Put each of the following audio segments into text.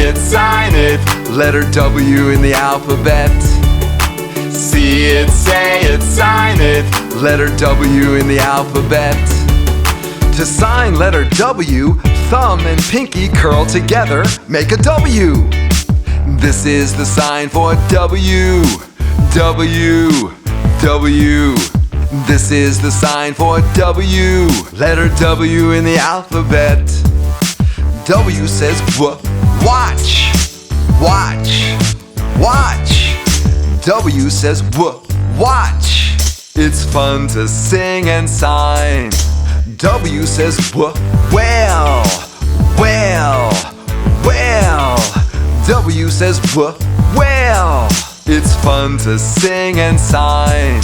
it, sign it. Letter W in the alphabet. See it, say it, sign it. Letter W in the alphabet. To sign letter W, thumb and pinky curl together, make a W. This is the sign for W. W. W. This is the sign for W. Letter W in the alphabet. W says watch. Watch. Watch. W says watch. It's fun to sing and sign. W says well. Well. Well. W says well. It's fun to sing and sign.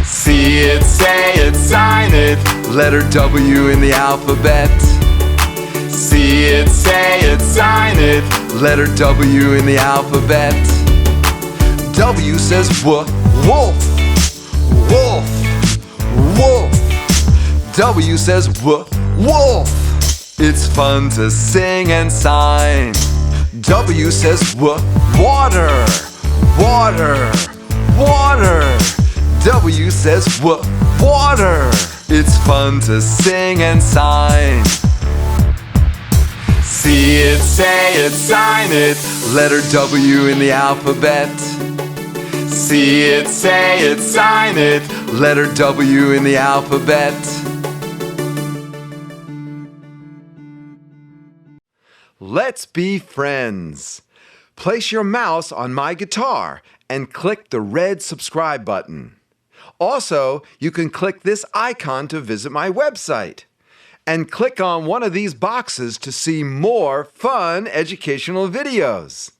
See it, say it, sign it. Letter W in the alphabet. See it, say it, sign it. Letter W in the alphabet. W says wolf. Wolf. Wolf. W says wolf. It's fun to sing and sign. W says water. Water. Water. W says water. It's fun to sing and sign. See it, say it, sign it. Letter W in the alphabet. See it, say it, sign it. Letter W in the alphabet. Let's be friends. Place your mouse on my guitar and click the red subscribe button. Also, you can click this icon to visit my website. And click on one of these boxes to see more fun educational videos.